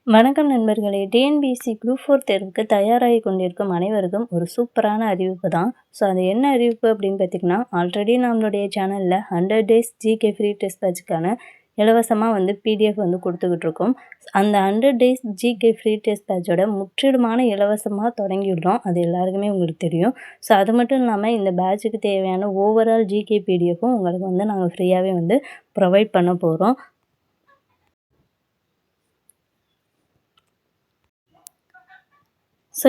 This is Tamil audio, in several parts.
வணக்கம் நண்பர்களே! டிஎன்பிஎஸ்சி குரூப் 4 தேர்வுக்கு தயாராகி கொண்டிருக்கும் அனைவருக்கும் ஒரு சூப்பரான அறிவிப்பு தான். அது என்ன அறிவிப்பு அப்படின்னு பார்த்தீங்கன்னா, ஆல்ரெடி நம்மளுடைய சேனலில் 100 டேஸ் ஜிகே ஃப்ரீ டெஸ்ட் பேட்சுக்கான இலவசமாக பிடிஎஃப் கொடுத்துக்கிட்டு இருக்கோம். அந்த 100 டேஸ் ஜிகே ஃப்ரீ டெஸ்ட் பேட்சோட முற்றிலுமான இலவசமாக தொடங்கிவிடுறோம். அது எல்லாருக்குமே உங்களுக்கு தெரியும். அது மட்டும் இல்லாமல் இந்த பேட்சுக்கு தேவையான ஓவரால் ஜிகே பிடிஎஃப்பும் உங்களுக்கு நாங்கள் ஃப்ரீயாகவே ப்ரொவைட் பண்ண போகிறோம்.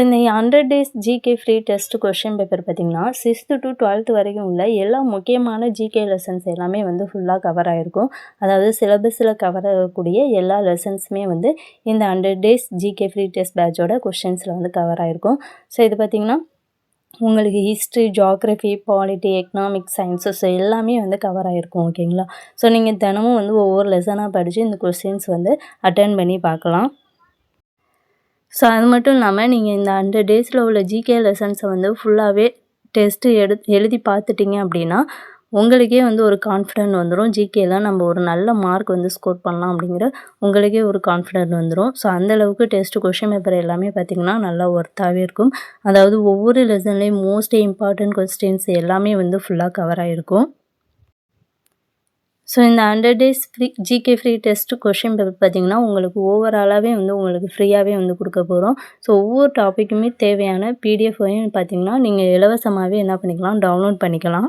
இந்த 100 days GK free test question paper பார்த்திங்கன்னா 6th to 12th வரைக்கும் உள்ள எல்லா முக்கியமான ஜிகே லெசன்ஸ் எல்லாமே ஃபுல்லாக கவர் ஆகிருக்கும். அதாவது சிலபஸில் கவர் ஆகக்கூடிய எல்லா லெசன்ஸுமே இந்த 100 டேஸ் ஜிகே ஃப்ரீ டெஸ்ட் பேட்சோட கொஷின்ஸில் கவர் ஆகிருக்கும். இது பார்த்திங்கன்னா உங்களுக்கு history, geography, polity, economics, sciences எல்லாமே கவர் ஆகிருக்கும். ஓகேங்களா? நீங்கள் தினமும் ஒவ்வொரு லெசனாக படித்து இந்த கொஸ்டின்ஸ் அட்டென்ட் பண்ணி பார்க்கலாம். அது மட்டும் இல்லாமல் நீங்கள் இந்த 100 டேஸில் உள்ள ஜிகே லெசன்ஸை ஃபுல்லாகவே டெஸ்ட்டு எழுதி பார்த்துட்டிங்க அப்படின்னா உங்களுக்கே ஒரு கான்ஃபிடென்ட் வந்துடும். ஜிகேல நம்ம ஒரு நல்ல மார்க் ஸ்கோர் பண்ணலாம் அப்படிங்கிற உங்களுக்கே ஒரு கான்ஃபிடென்ட் வந்துடும். அந்தளவுக்கு டெஸ்ட் கொஷின் பேப்பர் எல்லாமே பார்த்திங்கன்னா நல்லா ஒர்த்தாகவே இருக்கும். அதாவது ஒவ்வொரு லெசன்லேயும் மோஸ்ட் இம்பார்ட்டன்ட் கொஸ்டின்ஸ் எல்லாமே ஃபுல்லாக கவர் ஆகிருக்கும். இந்த 100 days GK free test question paper பார்த்திங்கன்னா உங்களுக்கு ஓவராலாகவே உங்களுக்கு ஃப்ரீயாகவே கொடுக்க போகிறோம். ஒவ்வொரு டாப்பிக்குமே தேவையான பிடிஎஃப்பையும் பார்த்திங்கன்னா நீங்கள் இலவசமாகவே என்ன பண்ணிக்கலாம், டவுன்லோட் பண்ணிக்கலாம்.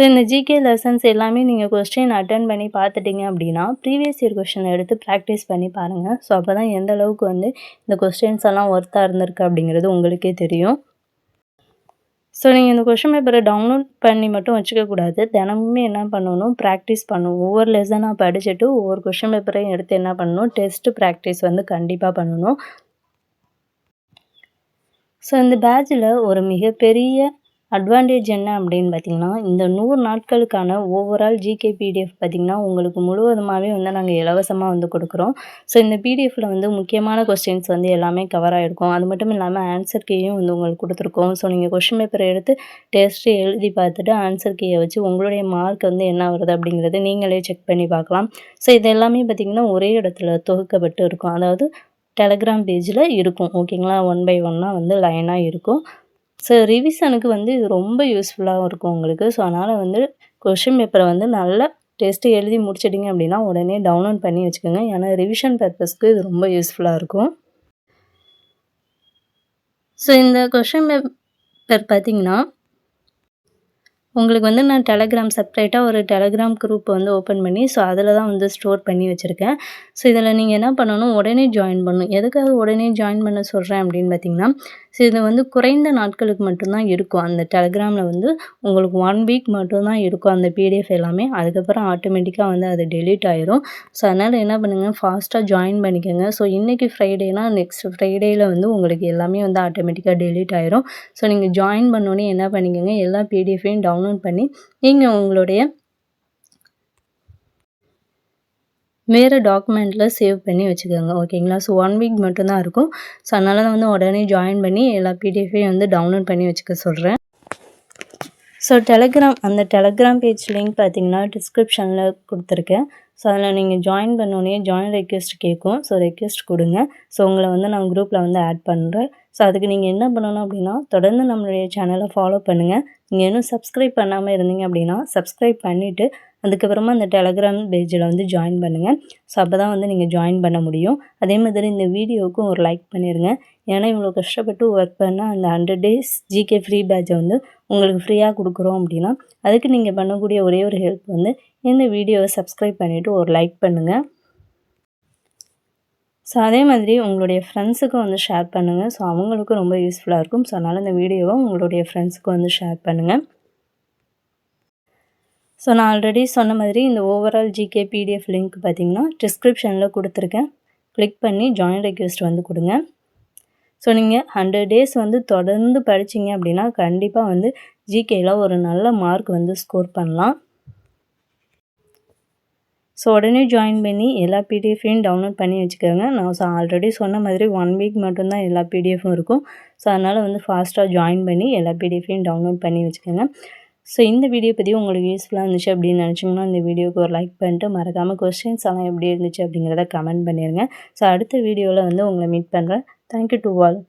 இந்த ஜிகே லெசன்ஸ் எல்லாமே நீங்கள் கொஸ்டின் அட்டென்ட் பண்ணி பார்த்துட்டிங்க அப்படின்னா ப்ரீவியஸ் இயர் கொஸ்டின் எடுத்து ப்ராக்டிஸ் பண்ணி பாருங்கள். அப்போ தான் எந்த அளவுக்கு இந்த கொஸ்டின்ஸ் எல்லாம் ஒர்த்தாக இருந்திருக்கு அப்படிங்கிறது உங்களுக்கே தெரியும். நீங்கள் இந்த கொஷின் பேப்பரை டவுன்லோட் பண்ணி மட்டும் வச்சுக்கக்கூடாது. தினமுமே என்ன பண்ணணும், ப்ராக்டிஸ் பண்ணணும். ஒவ்வொரு லெசனாக படிச்சுட்டு ஒவ்வொரு கொஷின் பேப்பரையும் எடுத்து என்ன பண்ணணும், டெஸ்ட்டு ப்ராக்டிஸ் கண்டிப்பாக பண்ணணும். இந்த பேட்சில் ஒரு மிகப்பெரிய அட்வான்டேஜ் என்ன அப்படின்னு பார்த்திங்கன்னா, இந்த 100 நாட்களுக்கான ஓவரால் ஜிகே பிடிஎஃப் பார்த்திங்கன்னா உங்களுக்கு முழுவதுமாகவே நாங்கள் இலவசமாக கொடுக்குறோம். இந்த பிடிஎஃப்பில் முக்கியமான கொஸ்டின்ஸ் எல்லாமே கவர் ஆகிருக்கும். அது மட்டும் இல்லாமல் ஆன்சர் கீயும் உங்களுக்கு கொடுத்துருக்கோம். நீங்கள் கொஷின் பேப்பரை எடுத்து டெஸ்ட்டு எழுதி பார்த்துட்டு ஆன்சர் கீயை வச்சு உங்களுடைய மார்க் என்ன வருது அப்படிங்கிறது நீங்களே செக் பண்ணி பார்க்கலாம். இது எல்லாமே பார்த்திங்கன்னா ஒரே இடத்துல தொகுக்கப்பட்டு இருக்கும். அதாவது டெலகிராம் பேஜில் இருக்கும். ஓகேங்களா? 1 by 1 லைனாக இருக்கும். ரிவிஷனுக்கு இது ரொம்ப யூஸ்ஃபுல்லாகவும் இருக்கும் உங்களுக்கு. அதனால் கொஷின் பேப்பரை நல்லா டெஸ்ட்டு எழுதி முடிச்சிட்டிங்க அப்படின்னா உடனே டவுன்லோட் பண்ணி வச்சுக்கோங்க. ஏன்னா ரிவிஷன் பர்பஸ்க்கு இது ரொம்ப யூஸ்ஃபுல்லாக இருக்கும். இந்த கொஷின் பேப்பர் பார்த்திங்கன்னா உங்களுக்கு நான் டெலகிராம் செப்பரேட்டாக ஒரு டெலகிராம் குரூப் ஓப்பன் பண்ணி அதில் தான் ஸ்டோர் பண்ணி வச்சுருக்கேன். இதில் நீங்கள் என்ன பண்ணணும், உடனே ஜாயின் பண்ணணும். எதுக்காக உடனே ஜாயின் பண்ண சொல்கிறேன் அப்படின்னு பார்த்திங்கன்னா, இது குறைந்த நாட்களுக்கு மட்டும்தான் இருக்கும். அந்த டெலகிராமில் உங்களுக்கு 1 வீக் மட்டும்தான் இருக்கும் அந்த பிடிஎஃப் எல்லாமே. அதுக்கப்புறம் ஆட்டோமேட்டிக்காக அது டெலீட் ஆயிரும். அதனால் என்ன பண்ணுங்கள், ஃபாஸ்ட்டாக ஜாயின் பண்ணிக்கோங்க. இன்றைக்கி ஃப்ரைடேனா நெக்ஸ்ட் ஃப்ரைடேயில் உங்களுக்கு எல்லாமே ஆட்டோமேட்டிக்காக டெலீட் ஆயிரும். நீங்கள் ஜாயின் பண்ணோன்னே என்ன பண்ணிக்கோங்க, எல்லா பிடிஎஃப்பையும் டவுன்லோட் பண்ணி நீங்கள் உங்களுடைய வேறு டாக்குமெண்ட்டில் சேவ் பண்ணி வச்சுக்கோங்க. ஓகேங்களா? 1 வீக் மட்டும்தான் இருக்கும். அதனால் தான் உடனே ஜாயின் பண்ணி எல்லா பிடிஎஃப்பையும் டவுன்லோட் பண்ணி வச்சுக்க சொல்கிறேன். அந்த டெலகிராம் பேஜ் லிங்க் பார்த்திங்கன்னா டிஸ்கிரிப்ஷனில் கொடுத்துருக்கேன். அதில் நீங்கள் ஜாயின் பண்ணோன்னே ஜாயின் ரெக்வெஸ்ட் கேட்கும். ரெக்வெஸ்ட் கொடுங்க. உங்களை நான் குரூப்பில் ஆட் பண்ணுறேன். அதுக்கு நீங்கள் என்ன பண்ணணும் அப்படின்னா, தொடர்ந்து நம்மளுடைய சேனலை ஃபாலோ பண்ணுங்கள். நீங்கள் இன்னும் சப்ஸ்கிரைப் பண்ணாமல் இருந்தீங்க அப்படின்னா சப்ஸ்கிரைப் பண்ணிவிட்டு அதுக்கப்புறமா அந்த டெலகிராம் பேஜில் ஜாயின் பண்ணுங்கள். அப்போ தான் நீங்கள் ஜாயின் பண்ண முடியும். அதே மாதிரி இந்த வீடியோவுக்கும் ஒரு லைக் பண்ணிடுங்க. ஏன்னா இவ்வளோ கஷ்டப்பட்டு ஒர்க் பண்ணால் அந்த 100 டேஸ் ஜிகே ஃப்ரீ பேட்சை உங்களுக்கு ஃப்ரீயாக கொடுக்குறோம் அப்படின்னா அதுக்கு நீங்கள் பண்ணக்கூடிய ஒரே ஒரு ஹெல்ப் இந்த வீடியோவை சப்ஸ்கிரைப் பண்ணிவிட்டு ஒரு லைக் பண்ணுங்கள். அதே மாதிரி உங்களுடைய ஃப்ரெண்ட்ஸுக்கும் ஷேர் பண்ணுங்கள். அவங்களுக்கும் ரொம்ப யூஸ்ஃபுல்லாக இருக்கும். அதனால் இந்த வீடியோவை உங்களுடைய ஃப்ரெண்ட்ஸுக்கும் ஷேர் பண்ணுங்கள். நான் ஆல்ரெடி சொன்ன மாதிரி இந்த ஓவரால் ஜிகே பிடிஎஃப் லிங்க் பார்த்திங்கன்னா டிஸ்கிரிப்ஷனில் கொடுத்துருக்கேன். கிளிக் பண்ணி ஜாயின் ரெக்வெஸ்ட் கொடுங்க. நீங்கள் 100 டேஸ் தொடர்ந்து படிச்சிங்க அப்படின்னா கண்டிப்பாக ஜிகேயில் ஒரு நல்ல மார்க் ஸ்கோர் பண்ணலாம். உடனே ஜாயின் பண்ணி எல்லா பிடிஎஃப்பையும் டவுன்லோட் பண்ணி வச்சுக்கோங்க. நான் ஆல்ரெடி சொன்ன மாதிரி 1 வீக் மட்டும்தான் எல்லா பிடிஎஃப்பும் இருக்கும். அதனால் ஃபாஸ்ட்டாக ஜாயின் பண்ணி எல்லா பிடிஎஃப்பையும் டவுன்லோட் பண்ணி வச்சுக்கோங்க. ஸோ இந்த வீடியோ பதிவு உங்களுக்கு யூஸ்ஃபுல்லாக இருந்துச்சு அப்படின்னு நினச்சிங்கன்னா இந்த வீடியோவுக்கு ஒரு லைக் பண்ணிட்டு மறக்காமல் கொஸ்டின்ஸ் எல்லாம் எப்படி இருந்துச்சு அப்படிங்கிறத கமெண்ட் பண்ணிடுங்க. ஸோ அடுத்த வீடியோவில் வந்து உங்களை மீட் பண்ணுறேன். Thank you to all.